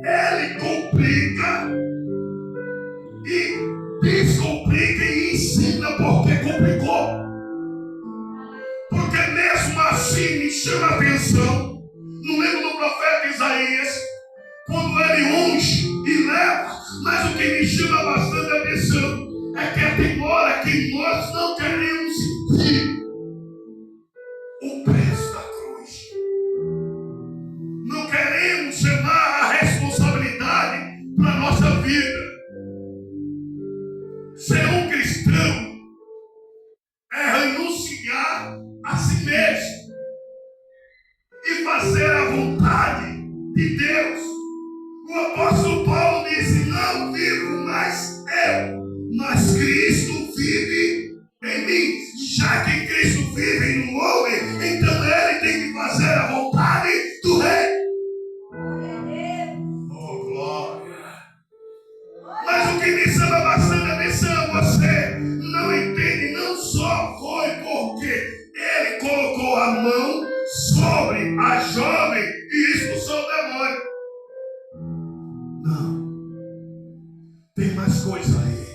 Ele complica e descomplica e ensina porque complicou. Porque mesmo assim me chama a atenção no livro do profeta Isaías, quando ele unge e leva. Mas o que me chama bastante a atenção é que tem hora que nós não queremos sentir o peso da cruz. Não queremos chamar a responsabilidade para a nossa vida. Ser um cristão é renunciar a si mesmo e fazer a vontade de Deus. O apóstolo Paulo disse: não vivo mais eu, mas Cristo vive em mim. Já que Cristo vive no homem, então ele tem que fazer a vontade do Rei. Oh, glória! Mas o que me chama bastante atenção, você não entende, não só foi porque ele colocou a mão sobre a jovem e expulsou o demônio. Não. Tem mais coisa aí.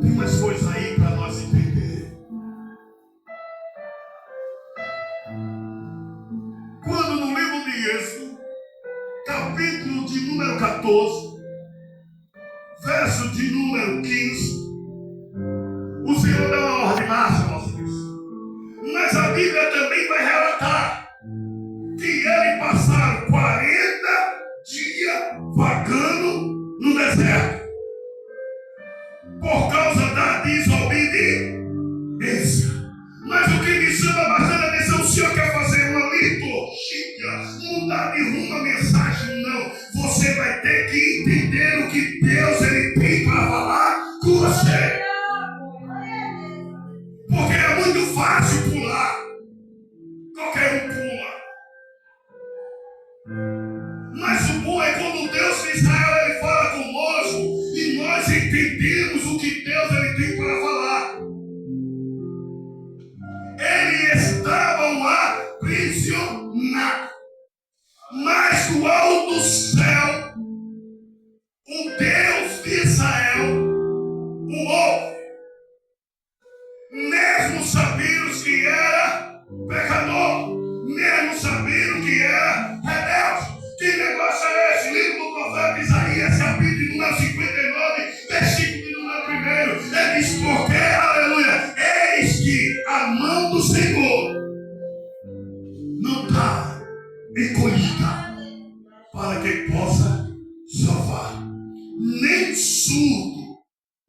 Tem mais coisa aí para nós entender. Quando no livro de Êxodo, capítulo de número 14, verso de número 15, o Senhor dá uma ordem máxima aos filhos. Mas a Bíblia também vai relatar que eles passaram 40 dias vagando no deserto por causa da desobediência. Mas o que me chama bastante atenção, o Senhor quer fazer uma liturgia, mudar de rumo a mensagem? Não. Você vai ter que entender o que Deus ele tem para falar com você. Porque é muito fácil pular. Qualquer um pula. Mas o bom é quando Deus de Israel ele fala conosco e nós entendemos o que Deus ele tem para falar. Eles estavam aprisionados, mas do alto do céu, o Deus de Israel o ouve. Mesmo sabendo que era pecador, mesmo sabendo que era rebelde. Que negócio é esse? Livro do profeta Isaías, capítulo número 59, versículo de número 1. Ele diz: porque, aleluia, eis que a mão do Senhor não está encolhida para que possa salvar, nem surdo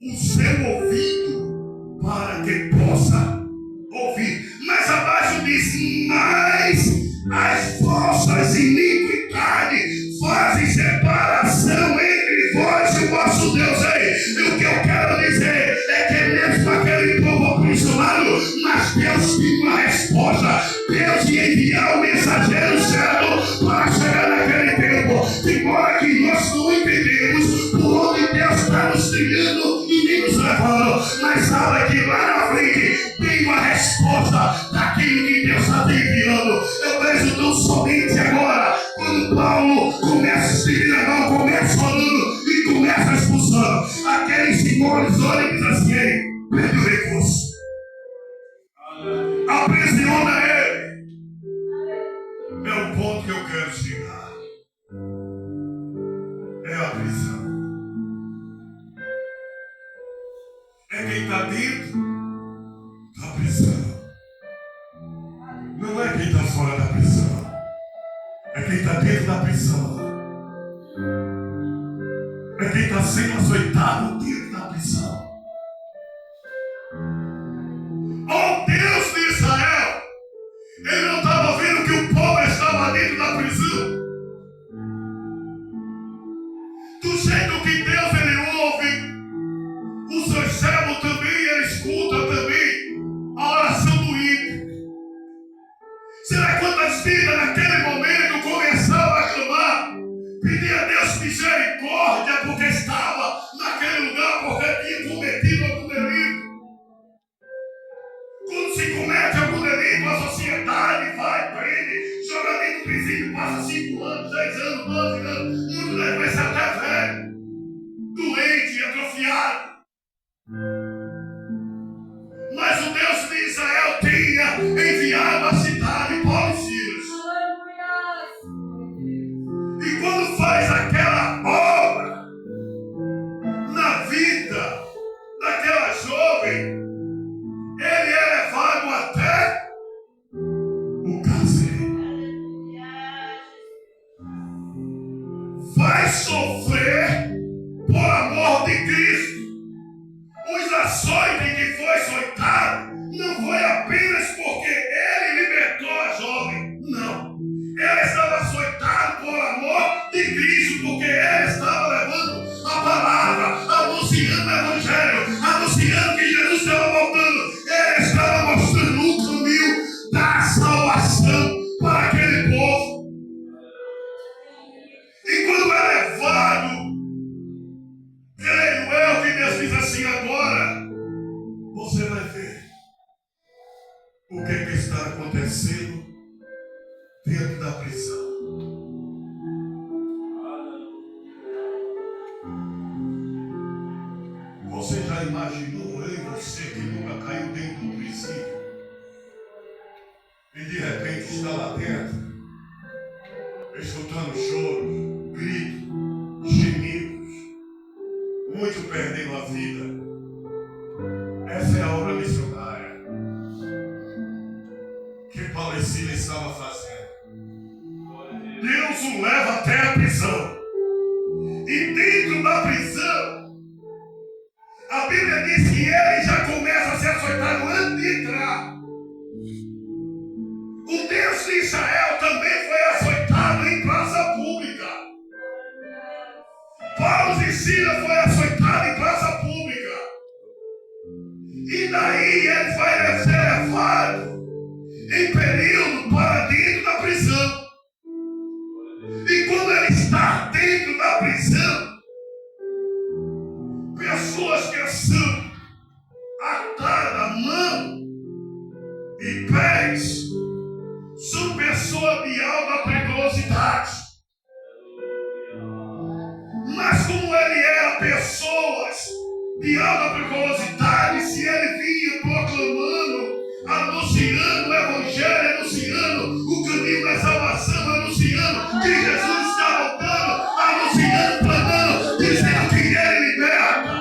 o seu ouvido para que possa ouvir. Mas abaixo diz: mas as vossas iniquidades fazem separação entre vós e o vosso Deus. E o que eu quero dizer é que mesmo aquele povo aprisionado, mas Deus tinha uma resposta. Deus ia enviar o mensageiro certo para chegar naquele tempo. Tem hora que nós não entendemos por onde Deus está nos trilhando e nem nos levando, mas sabe que lá na frente tem uma resposta daquilo que Deus está te enviando. Eu vejo tão somente agora, quando Paulo começa a estender a mão, começa falando e começa expulsando. Aqueles senhores olham e dizem assim: ei, pede o recurso, aprisiona ele. É o ponto que eu quero chegar. É a prisão. É quem está dentro da prisão. Não é quem está fora da prisão. É quem está dentro da prisão. É quem está sendo açoitado dentro da prisão. Oh Deus de Israel! Ele não estava vendo que o povo estava dentro da prisão. Do jeito que Deus ele ouve, o seu servo também ele escuta também a oração do ímpio. Será quantas vidas naquele momento começavam a clamar, pedir a Deus misericórdia porque estava naquele lugar, porque tinha cometido algum delito. Quando se comete algum delito, a sociedade vai, prende, joga dentro do simplesinho passa 5 anos, 10 anos, 12 anos, muito vai ser até velho, doente, atrofiado. Mas o Deus de Israel tinha enviado à cidade Paulo e Silas. E quando faz aquela obra na vida daquela jovem, ele é levado até o cárcere. Vai sofrer por amor de Cristo. Os açoites que foi açoitado não foi apenas porque ele libertou a jovem. Não. Ele estava açoitado por amor de Cristo, porque ele estava levando a palavra, anunciando o Evangelho, anunciando que Jesus estava voltando. Ele estava mostrando o caminho da salvação para aquele povo. E quando é levado, creio eu que Deus diz assim: agora você vai ver o que está acontecendo dentro da prisão. Você já imaginou, eu e você que nunca caiu dentro do presídio e de repente está lá dentro, escutando choros, gritos, gemidos, muitos perdendo a vida? Essa é a obra missionária que Paulo e Silas estavam fazendo. Deus o leva até a prisão. E dentro da prisão, a Bíblia diz que ele já começa a ser açoitado antes de entrar. O Deus de Israel também foi açoitado em praça pública. Paulo e Silas foi açoitado em praça pública. E daí ele vai ser levado em período para dentro da prisão. E quando ele está dentro da prisão, pessoas que são atadas mão e pés são pessoas de alta periculosidade. Mas como ele era pessoas de alta periculosidade, se ele vinha proclamando, anunciando o Evangelho, anunciando o caminho da salvação, anunciando que Jesus está voltando, anunciando, planando, dizendo que ele liberta.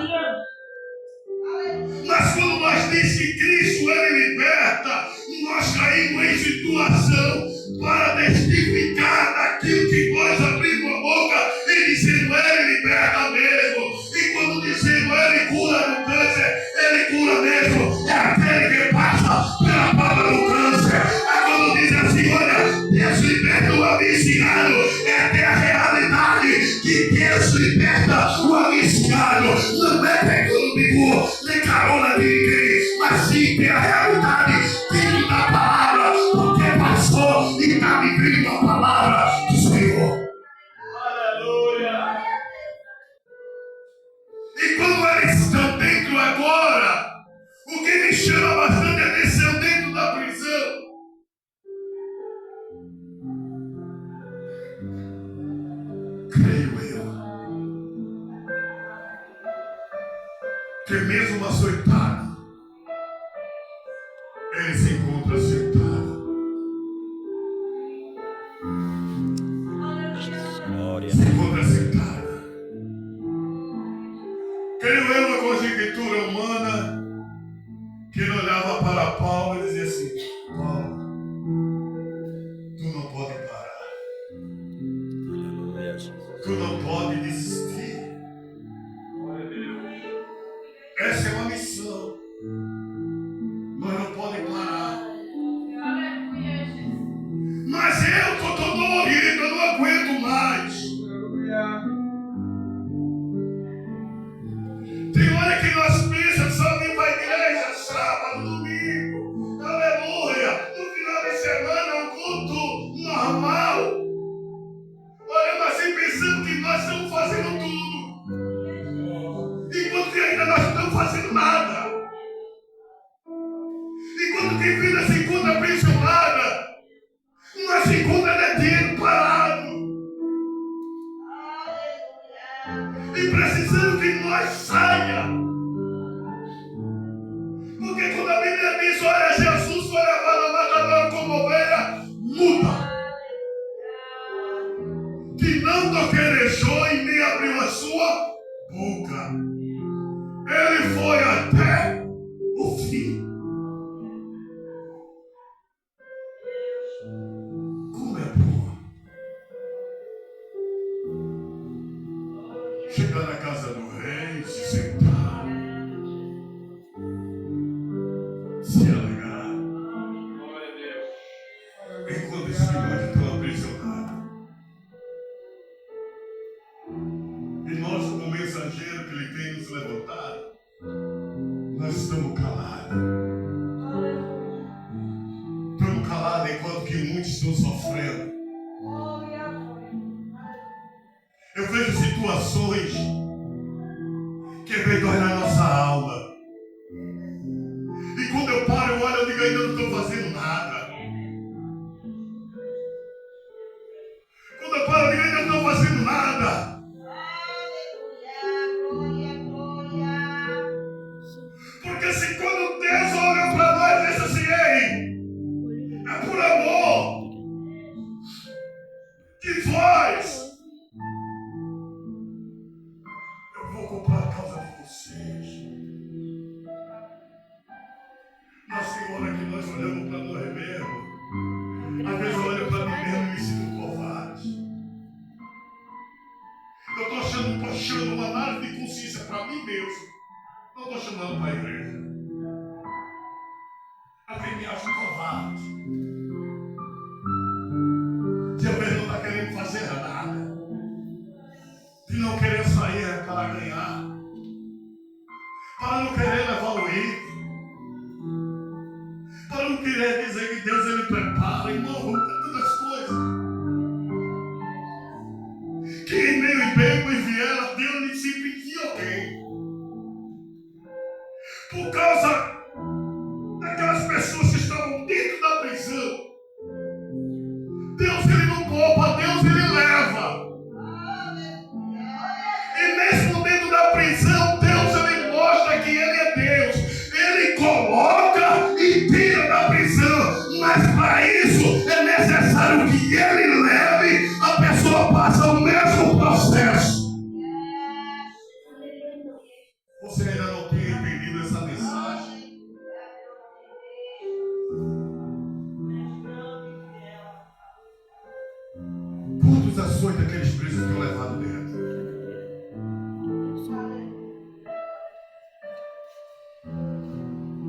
Mas quando nós diz que Cristo ele liberta, nós caímos em situação para testificar daquilo que nós abrimos a boca e dizendo ele liberta mesmo. E quando dizemos ele cura do câncer, ele cura mesmo. É aquele que passa pela palavra do câncer. É quando diz assim: olha, Deus liberta o viciado. É ter a realidade que Deus liberta o viciado. Não é pegando bico, nem carona de ninguém, mas sim ter a realidade dentro da palavra, porque passou e está vivendo a palavra do Senhor. Aleluia! E quando eles estão dentro agora, o que me chama bastante atenção dentro da prisão, creio eu, que mesmo açoitado, ele se encontra sentado. Se encontra sentado. Creio eu uma conjectura humana que ele olhava para Paulo e dizia assim: Paulo, tu não pode parar. Tu não pode desistir. Essa é uma missão. Nós não podemos parar. Mas eu estou todo dolorido, eu não aguento mais. Tem hora que nós pensamos só vir para a igreja, sábado, domingo, aleluia. No final de semana, um culto normal. Olha, assim pensando que nós estamos fazendo tudo, enquanto que ainda nós não estamos fazendo nada. Enquanto que vida se encontra aprisionada, nós se encontra detido. tanto querejou e nem abriu a sua boca. Ele foi até o fim. Como é bom chegar na casa do rei, se sentar, se alegrar, enquanto esse filhote está aprisionado. E nós, como mensageiro que ele tem nos levantado, nós estamos calados. Estamos calados enquanto que muitos estão sofrendo. Eu vejo situações que vem dói na nossa alma. E quando eu paro, eu olho, eu digo, ainda não estou fazendo nada. Quando eu paro, eu digo, ainda não estou fazendo nada. Porque se quando Deus olha para nós e diz assim, ei, é por amor que vós, eu vou comprar a causa de vocês. Mas tem hora que nós olhamos para nós mesmos. Às vezes eu olho para mim mesmo e me sinto covarde. Eu estou achando uma análise de consciência para mim mesmo. Não estou chamando para a igreja. Alguém me acha covarde. De eu ver não está querendo fazer nada. De não querer sair para ganhar. Para não querer levar o ídolo. Para não querer dizer que Deus ele prepara. Irmão, tantas coisas. Que em meio e bem e vier, Deus lhe sempre envia alguém. Por causa daquelas pessoas que estavam dentro da prisão. Deus ele não poupa, Deus ele leva. E mesmo dentro da prisão, Deus ele mostra que ele é Deus. Ele coloca e tira da prisão. Mas para isso é necessário que ele leve, a pessoa passa o mesmo processo. Você ainda não tem entendido essa mensagem? Quantos ações daqueles presos que eu levado dentro?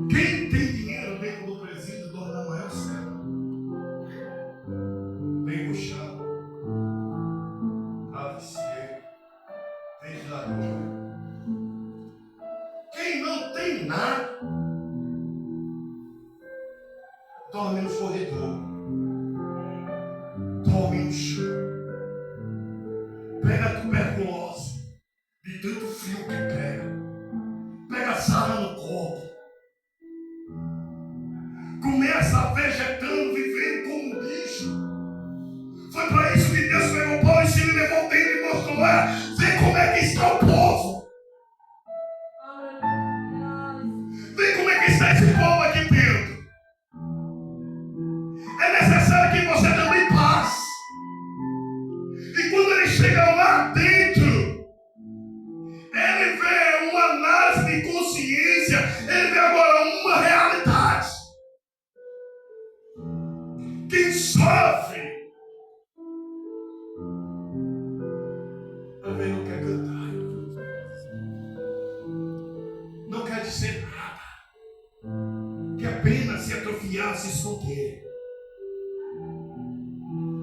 Quem tem dinheiro dentro do presídio dorme na maior cela. Tem puxado, travesseiro, ventilador. Quem não tem nada, dorme nos corredores, dorme no chão, pega tuberculose, de tanto frio que pega sarna no corpo, começa vegetando, vivendo como bicho. Foi para isso que Deus pegou Paulo e se levou dentro e mostrou lá, vê como é que está o povo. Vê como é que está esse povo aqui dentro. É necessário que você também passe. E quando ele chega lá dentro, ele vê uma análise de consciência. Ele vê agora uma realidade. Quem sofre também não quer cantar. Não quer dizer nada. Que apenas se atrofiar, se esconder.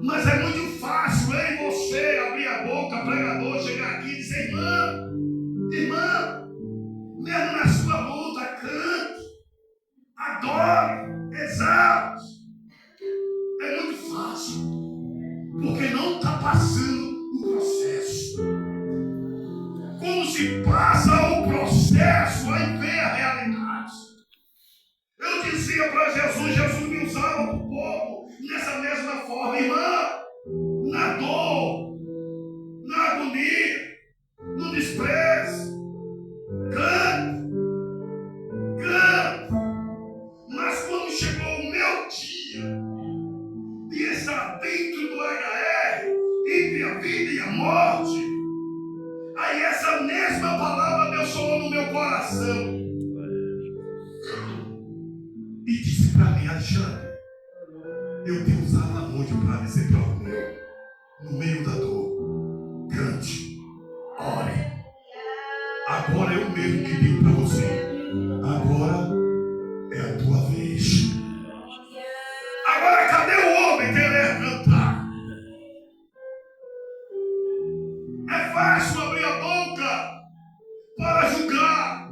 Mas é muito fácil, você abrir a boca, pregador, chegar aqui e dizer, irmã, mesmo na sua luta, cante, adore, exalte. É muito fácil, porque não está passando o processo. Quando se passa o processo, aí vem a realidade. Eu dizia para Jesus me usava para o povo nessa mesma forma, irmã, na dor, na agonia, no desprezo, cante. Mas quando chegou o meu dia de estar dentro do HR, entre a vida e a morte. Aí essa mesma palavra Deus falou no meu coração. E disse para mim: Alexandre, eu tenho usado a noite para dizer para o meu, no meio da dor, cante, ore. Agora eu mesmo que digo para você, agora é a tua vez. Agora cadê o homem querer cantar? É fácil abrir a boca para julgar,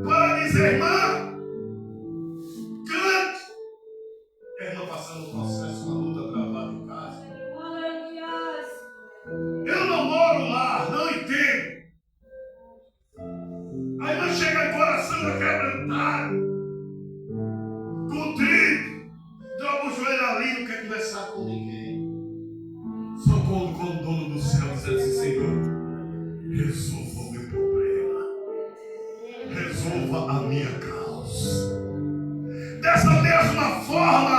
para dizer: irmã, cante. A irmã passando um processo, uma luta travada em casa. Eu não moro lá, não entendo. A irmã chega em coração quebrantado, contrito, dobra o joelho ali, não quer conversar com ninguém. Só quando o dono do céu diz assim: Senhor, resolva o meu problema, resolva a minha causa. Dessa mesma forma,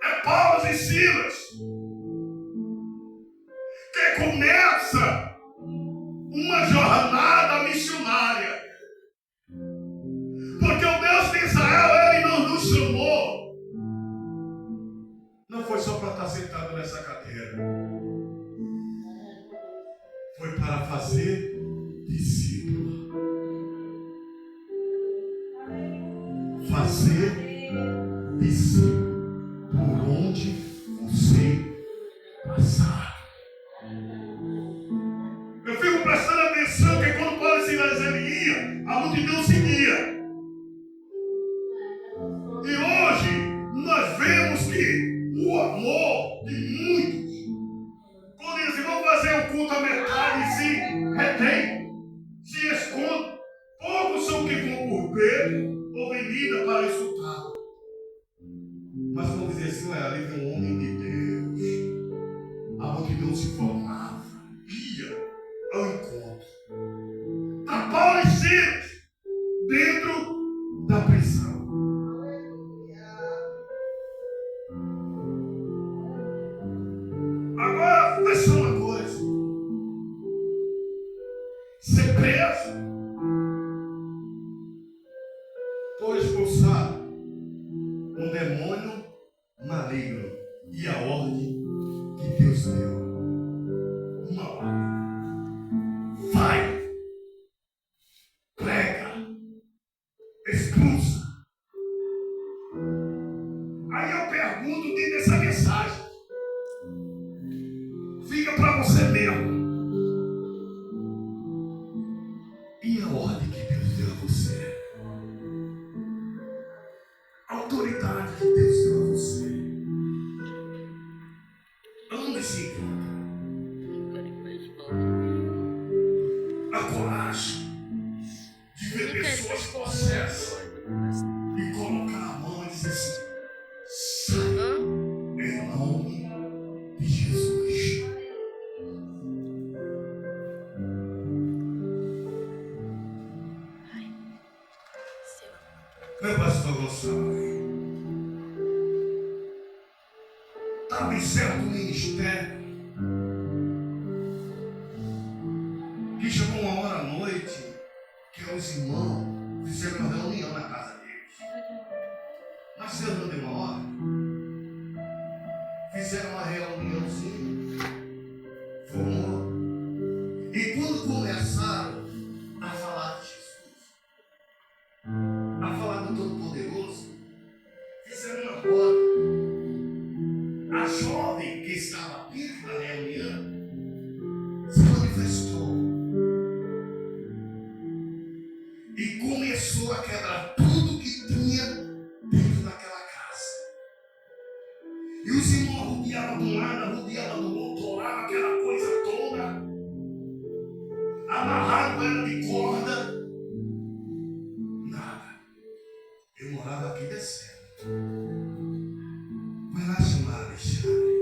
é Paulo e Silas que começa uma jornada missionária. Porque o Deus de Israel, Ele não nos chamou. Não foi só para estar sentado nessa cadeira. Foi para fazer discípulo. Fazer discípulo por onde você passar. Eu fico prestando atenção que quando Paulo e Silas ia, a multidão seguia. E hoje nós vemos que o amor de muitos, quando eles vão fazer um culto à metade, se retém, se esconde. Poucos são que vão por medo ou venida para insultar. Mas vamos dizer assim: olha, ali vem um homem de Deus. A multidão se formava, ia ao encontro. A Paulo e Silas dentro da prisão. Agora, vai ser uma coisa: ser preso por expulsar um demônio maligno e a ordem que Deus deu. Uma ordem: vai, prega, expulsa. Aí eu pergunto dentro dessa mensagem, fica para você mesmo. E a ordem que Deus deu a você? A autoridade que Deus deu a você? Onde se encontra? A coragem de ver pessoas possessas e colocar a mão e dizer assim: sai, em nome de Jesus. Meu pastor Gonçalves, estava em certo ministério que chamou uma hora à noite, que os irmãos fizeram uma reunião na casa deles. Mas Deus não deu uma hora. Fizeram uma reuniãozinha, formou. E quando começaram a falar de Jesus, a falar do Todo-Poderoso, fizeram uma roda. A jovem que estava dentro da reunião se manifestou e começou a quebrar tudo que tinha dentro daquela casa. E os irmãos rodeavam de um lado, rodeavam do outro, oravam aquela coisa toda, amarrado ela de corda. Nada. Eu morava aqui descendo. Vai lá chamar Alexandre.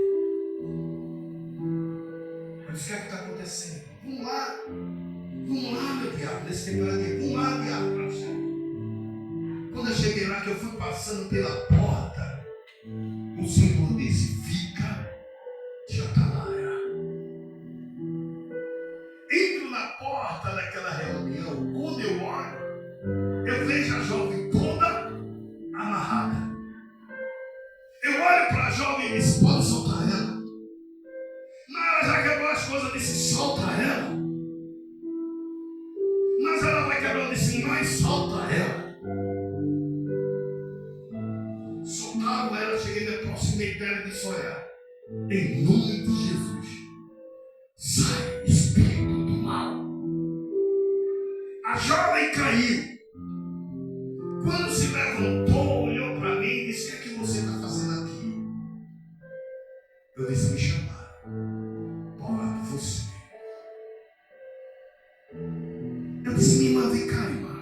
Eu disse: o que é que está acontecendo? Vamos lá, meu diabo. Nesse tempo eu era aqui: vamos lá, diabo. Quando eu cheguei lá, que eu fui passando pela porta, o Senhor disse: fica a jovem toda amarrada. Eu olho para a jovem e disse, pode soltar ela. Mas ela já quebrou as coisas, eu disse, solta ela. Mas ela vai quebrar, eu disse, mas solta ela. Soltaram ela, cheguei, me aproximei dela e disse, olha, em nome de Jesus, sai, espírito do mal. A jovem caiu. Quando se levantou, olhou para mim e disse, o que é que você está fazendo aqui? Eu disse, me chamaram para orar por você. Eu disse, minha irmã, vem cá, irmã.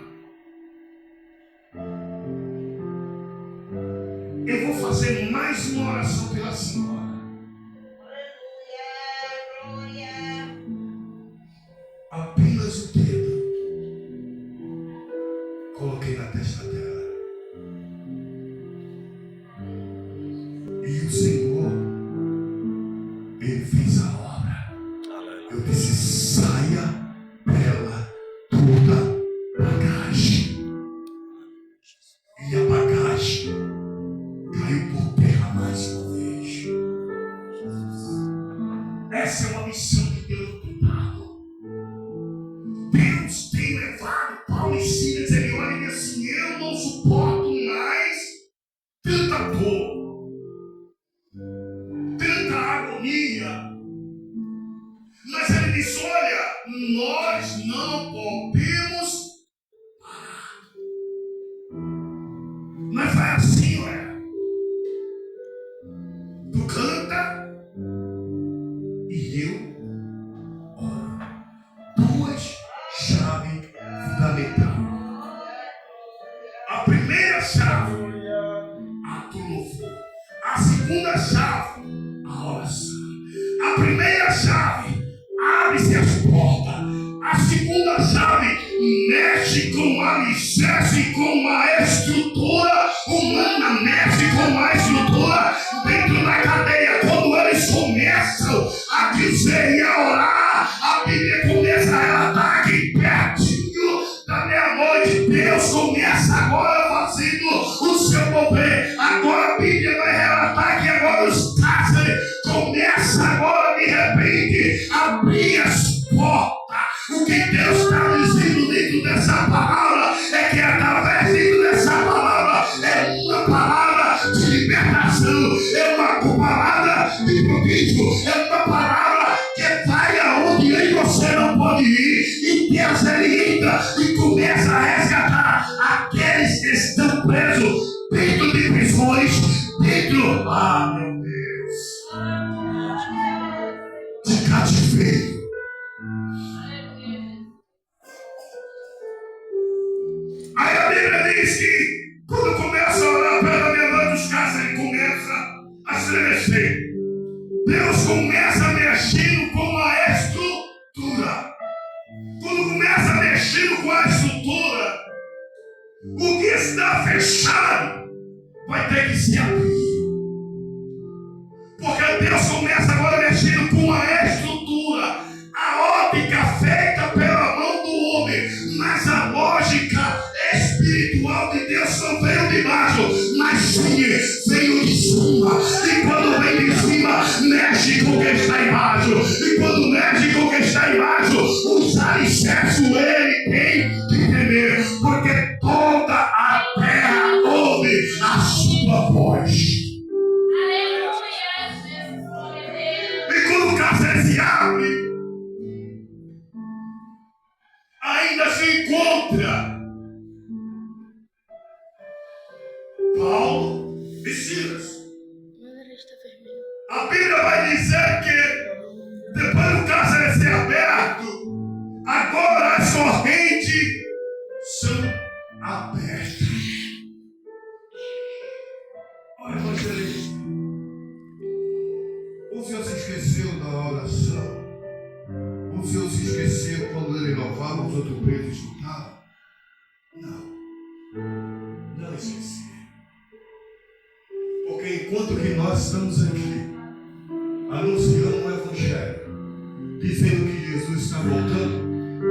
Eu vou fazer mais uma oração pela senhora. Apenas o dedo coloquei na testa dela. E o Senhor, Ele fez a obra. Eu disse, saia dela toda bagagem. E a bagagem caiu por terra mais uma vez. Essa é uma missão que Deus me deu. Deus tem levado Paulo e Silas. Ele olha e diz assim, eu não suporto mais tanta dor, tanta agonia. Mas ele diz, olha, nós não podemos parar. Mas vai assim, olha. Tu canta e eu oro. Duas chaves fundamentais. A primeira chave, a do louvor. A segunda chave, a oração. A primeira chave, abre-se as portas. A segunda chave, mexe com a alicerce, com a estrutura humana, mexe com a estrutura dentro da cadeia. Quando eles começam a dizer e a orar, a Bíblia começa, ela está aqui pertinho da meia-noite. Deus começa agora fazendo o seu mover. Agora a Bíblia vai relatar que agora os cárceres começam agora de repente a abrir as portas. O que Deus está dizendo dentro dessa palavra é que através dentro dessa palavra é uma palavra de libertação, é uma palavra de prodígio, é uma palavra que vai aonde aí você não pode ir. E Deus ele entra e começa a resgatar aqueles que estão presos dentro de prisões, dentro, meu Deus, de cativeiro. Aí a Bíblia diz que quando começa a orar pela meia-noite, os cárceres começam a estremecer. Deus começa mexendo com a estrutura. Quando começa mexendo com a estrutura, o que está fechado vai ter que se abrir. Porque Deus começa agora mexendo com a estrutura. A ótica feita pela mão do homem, mas a lógica espiritual de Deus não veio de baixo, mas sim veio de cima. E quando vem de cima, mexe com o que está embaixo. E quando mexe com o que está embaixo, os alicerces ele tem que temer, porque toda a terra ouve a sua voz. E quando o cárcere se abre, ainda se encontra Paulo e Silas. A Bíblia vai dizer que depois do cárcere ser aberto, agora as correntes são abertas. Olha, evangelista, o Senhor se esqueceu da oração. O Senhor se esqueceu quando ele louvava, os outros presos escutavam? Não esqueci. Porque enquanto que nós estamos aqui anunciando o Evangelho, dizendo que Jesus está voltando,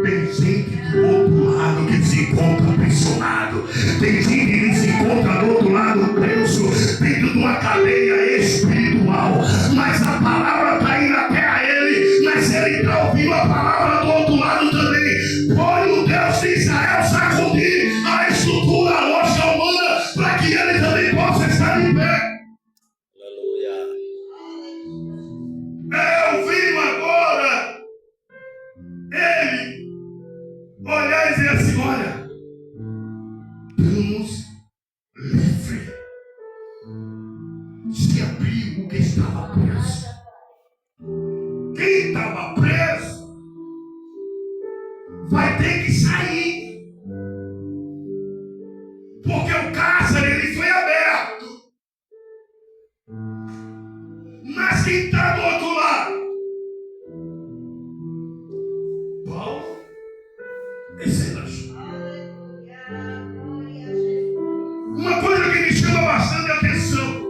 tem gente do outro lado que se encontra aprisionado. encarcerado. Tem gente que se encontra do outro lado preso, dentro de uma cadeia espiritual. Mas a palavra está indo até a ele, mas ele está ouvindo a palavra do outro lado também. Põe o Deus de Israel sacudir a estrutura lógica humana para que ele também possa estar em pé. Eu vi agora ele olhar e dizer assim: olha, estamos livres. Se abriu o que estava preso. Quem estava preso vai ter que sair, porque o cárcere ele foi aberto. Mas quem está do outro lado? Paulo e Silas. Uma coisa que me chama bastante atenção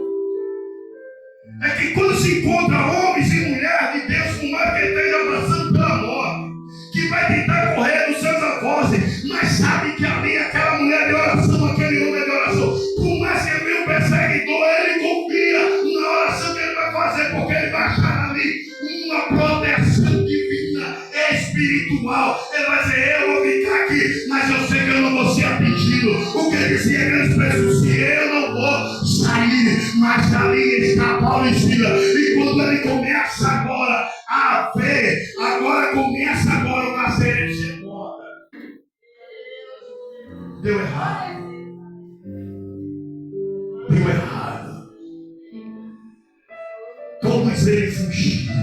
é que quando se encontra homens e mulheres de Deus, por mais que esteja passando pela morte, que vai tentar correr dos seus avós, mas sabe que ali aquela mulher de oração, aquele homem de oração, por mais que ele venha um perseguidor, ele confia na oração que ele vai fazer, porque ele vai achar ali uma proteção divina, espiritual. Ele vai dizer: eu vou ficar aqui, mas eu sei que eu não vou ser atingido. O que dizia aqueles presos: se eu não vou sair, mas ali está Paulo e Silas. E quando ele começa agora a ver, começa agora o cárcere de segunda. Deu errado. Deu errado. Todos eles fugiram.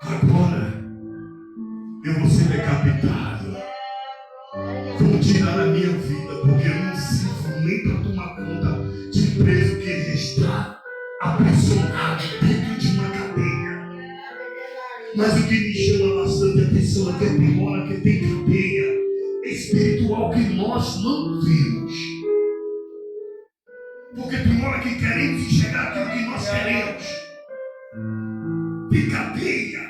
Agora eu vou ser decapitado. Vão tirar a minha vida, porque eu não sirvo nem para tomar conta de preso que ele está aprisionado dentro de uma cadeia. Mas o que me chama bastante atenção é que tem hora que tem cadeia espiritual que nós não vimos. Porque tem hora que queremos enxergar aquilo que nós queremos. Tem cadeia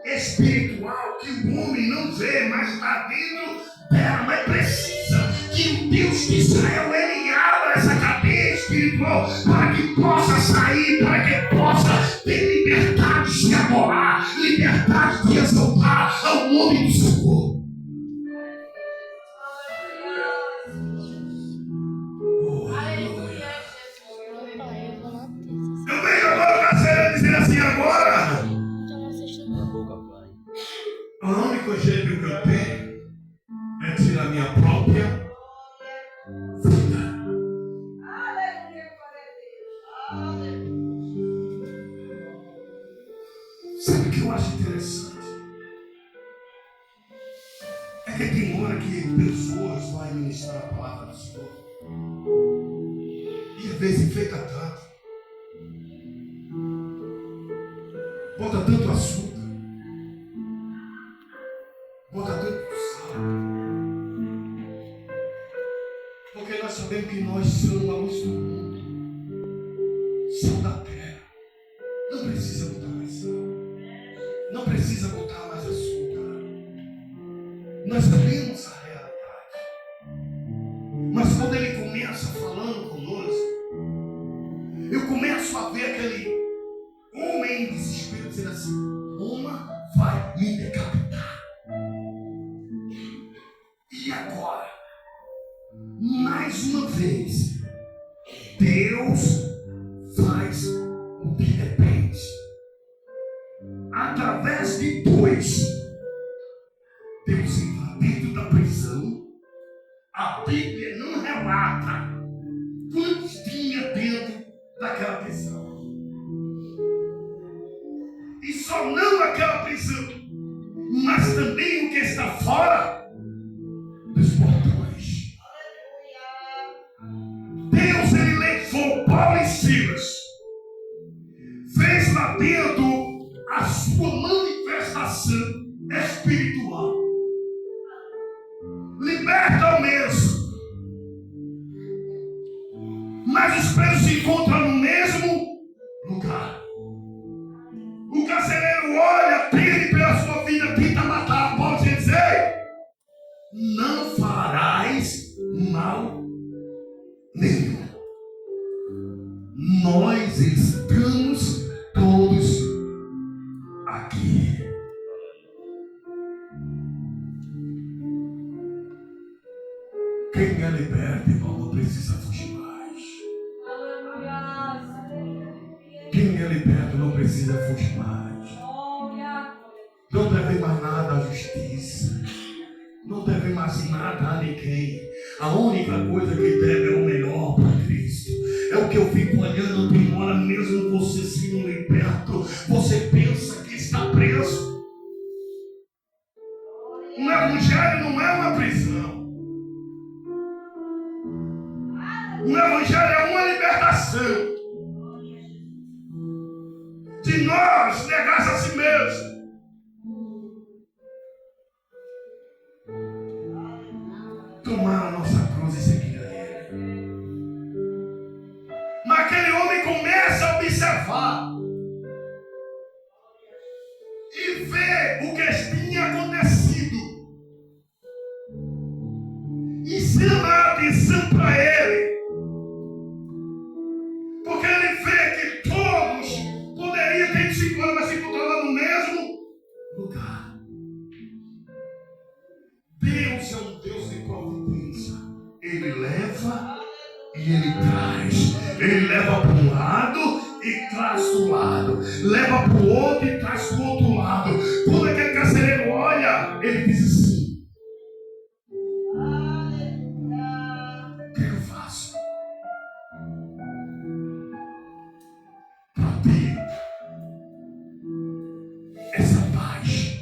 espiritual que o homem não vê, mas está dentro dela. Mas precisa que o Deus de Israel ele abra essa cadeia espiritual para que possa sair, para que possa ter liberdade de se adorar, liberdade de exaltar ao nome do Senhor. Eu vejo agora o carcereiro dizer assim: agora o único jeito que eu tenho é tirar minha própria vida. Sabe o que eu acho interessante? É que tem hora que pessoas vão ministrar a palavra do Senhor e às vezes enfeita tanto, bota tanto açúcar, bota tanto sal, porque nós sabemos que nós somos a luz do mundo, sal da terra. Não precisa botar mais sal, não precisa botar mais açúcar. Nós sabemos a realidade. Mas quando ele começa falando conosco, eu começo a ver aquele homem em desespero dizer assim: uma vai me decapitar. E agora, mais uma vez, Deus faz o que depende. Através de dois, Deus entra dentro da prisão. A Bíblia não relata quantos tinha dentro daquela prisão. E só não aquela prisão, mas também o que está fora dos portões. Deus ele levou Paulo e Silas, fez lá dentro a sua manifestação espiritual. Liberta o mesmo. Mas os presos se encontram no mesmo lugar. O carcereiro olha, teme pela sua vida, tenta matar Paulo e diz: ei, nós estamos todos aqui. Quem é liberto, irmão, não precisa fugir mais. Quem é liberto não precisa fugir mais. Não deve mais nada à justiça. Não deve mais nada a ninguém. A única coisa que deve é o melhor para Cristo. É o que eu fico olhando, tem hora mesmo você sendo liberto, você pensa que está preso. O evangelho não é uma prisão. O evangelho é uma libertação. De nós negar a si mesmo. Tomar a nossa cruz e seguir a Ele. Mas aquele homem começa a observar e ver o que tinha acontecido e chama a atenção para ele, porque ele vê que todos poderiam ter se encontrado no mesmo lugar. Deus é um Deus de providência. Ele leva e Ele traz. Ele leva para um lado e traz do lado. Leva para o outro e traz para o outro lado. Quando aquele carcereiro olha, ele diz assim: o que eu faço para ter essa paz?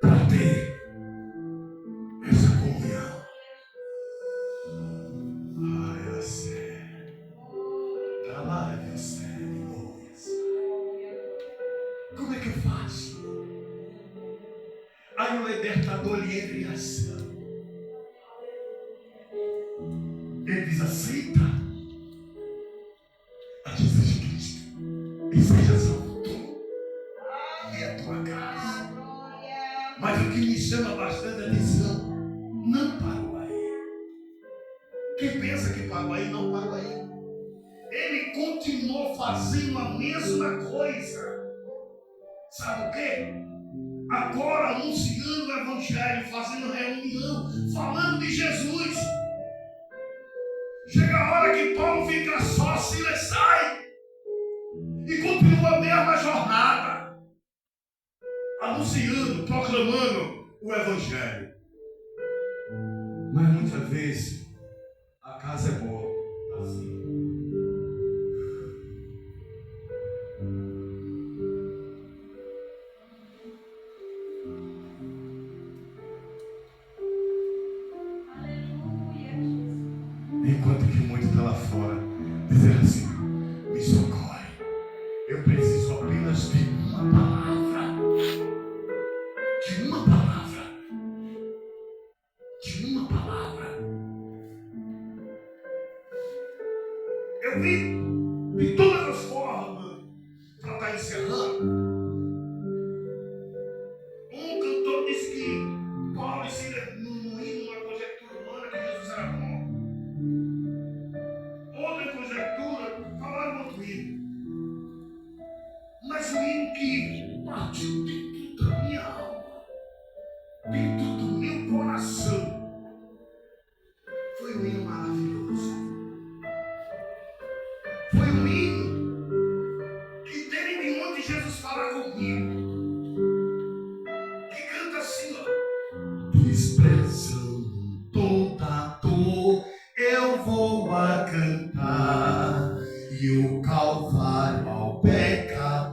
Para ter essa comunhão? Ai, eu sei. Trabalha, eu sei. Como é que eu faço? Aí o libertador lhe entra em ação. Ele diz: aceita a Jesus Cristo e seja salvo tu e a tua casa. Mas o que me chama bastante atenção, não parou aí. Quem pensa que parou aí, não parou aí. Ele continuou fazendo a mesma coisa. Sabe o quê? Agora anunciando o evangelho, fazendo reunião, falando de Jesus. Chega a hora que Paulo fica só, Silas sai e continua a mesma jornada, anunciando, proclamando o evangelho. Mas muitas vezes a casa é boa, assim. Enquanto que muito está lá fora, dizendo assim: me socorre, eu preciso apenas de uma palavra, de uma palavra, de uma palavra. Eu vi de todas as formas, para estar encerrando. Um cantor disse que Paulo e Silas no hino, uma conjectura humana, que Jesus era bom. Outra conjectura, falaram outro hino. Mas o hino que partiu dentro da minha alma, dentro do meu coração, foi um hino maravilhoso. Foi um hino que teve de onde Jesus fala comigo, que canta assim, ó: desprezando toda dor, eu vou a cantar, e o Calvário ao pecador